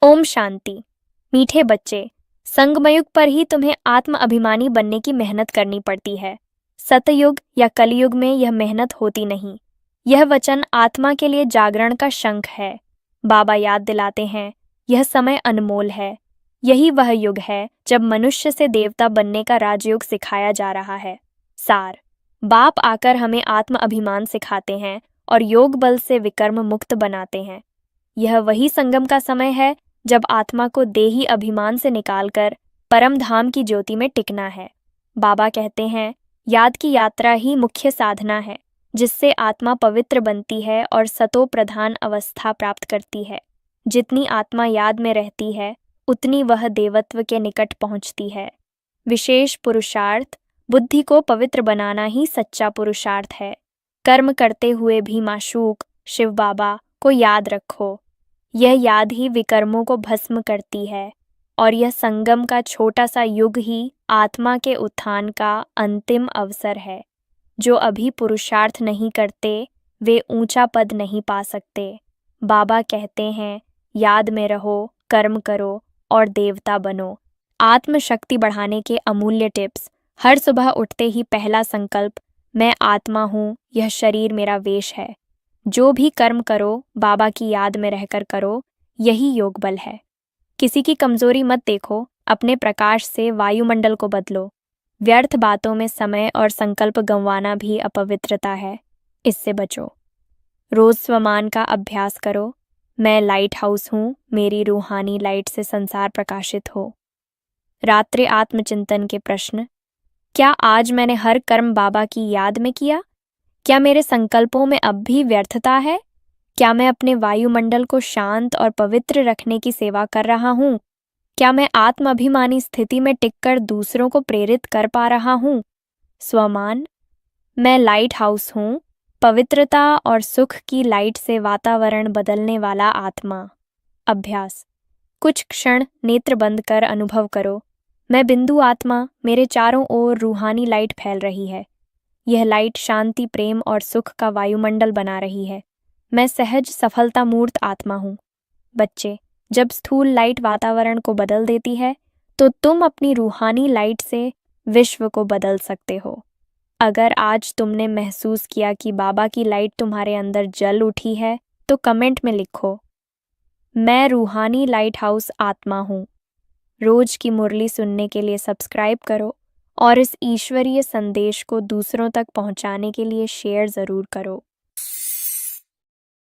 ओम शांति। मीठे बच्चे, संगमयुग पर ही तुम्हें आत्म अभिमानी बनने की मेहनत करनी पड़ती है। सतयुग या कलयुग में यह मेहनत होती नहीं। यह वचन आत्मा के लिए जागरण का शंख है। बाबा याद दिलाते हैं, यह समय अनमोल है। यही वह युग है जब मनुष्य से देवता बनने का राजयोग सिखाया जा रहा है। सार, बाप आकर हमें आत्म अभिमान सिखाते हैं और योग बल से विकर्म मुक्त बनाते हैं। यह वही संगम का समय है जब आत्मा को देही अभिमान से निकालकर परम धाम की ज्योति में टिकना है। बाबा कहते हैं, याद की यात्रा ही मुख्य साधना है, जिससे आत्मा पवित्र बनती है और सतो प्रधान अवस्था प्राप्त करती है। जितनी आत्मा याद में रहती है, उतनी वह देवत्व के निकट पहुंचती है। विशेष पुरुषार्थ, बुद्धि को पवित्र बनाना ही सच्चा पुरुषार्थ है। कर्म करते हुए भी माशूक शिव बाबा को याद रखो। यह याद ही विकर्मों को भस्म करती है और यह संगम का छोटा सा युग ही आत्मा के उत्थान का अंतिम अवसर है। जो अभी पुरुषार्थ नहीं करते, वे ऊंचा पद नहीं पा सकते। बाबा कहते हैं, याद में रहो, कर्म करो और देवता बनो। आत्मशक्ति बढ़ाने के अमूल्य टिप्स। हर सुबह उठते ही पहला संकल्प, मैं आत्मा हूँ, यह शरीर मेरा वेश है। जो भी कर्म करो, बाबा की याद में रहकर करो, यही योग बल है। किसी की कमजोरी मत देखो, अपने प्रकाश से वायुमंडल को बदलो। व्यर्थ बातों में समय और संकल्प गंवाना भी अपवित्रता है, इससे बचो। रोज स्वमान का अभ्यास करो। मैं लाइट हाउस हूँ, मेरी रूहानी लाइट से संसार प्रकाशित हो। रात्रि आत्मचिंतन के प्रश्न। क्या आज मैंने हर कर्म बाबा की याद में किया? क्या मेरे संकल्पों में अब भी व्यर्थता है? क्या मैं अपने वायुमंडल को शांत और पवित्र रखने की सेवा कर रहा हूँ? क्या मैं आत्म अभिमानी स्थिति में टिककर दूसरों को प्रेरित कर पा रहा हूँ? स्वमान, मैं लाइट हाउस हूँ, पवित्रता और सुख की लाइट से वातावरण बदलने वाला आत्मा। अभ्यास। कुछ क्षण नेत्र बंद कर अनुभव करो, मैं बिंदु आत्मा, मेरे चारों ओर रूहानी लाइट फैल रही है। यह लाइट शांति, प्रेम और सुख का वायुमंडल बना रही है। मैं सहज सफलता मूर्त आत्मा हूँ। बच्चे, जब स्थूल लाइट वातावरण को बदल देती है, तो तुम अपनी रूहानी लाइट से विश्व को बदल सकते हो। अगर आज तुमने महसूस किया कि बाबा की लाइट तुम्हारे अंदर जल उठी है, तो कमेंट में लिखो, मैं रूहानी लाइट हाउस आत्मा हूँ। रोज की मुरली सुनने के लिए सब्सक्राइब करो और इस ईश्वरीय संदेश को दूसरों तक पहुंचाने के लिए शेयर ज़रूर करो।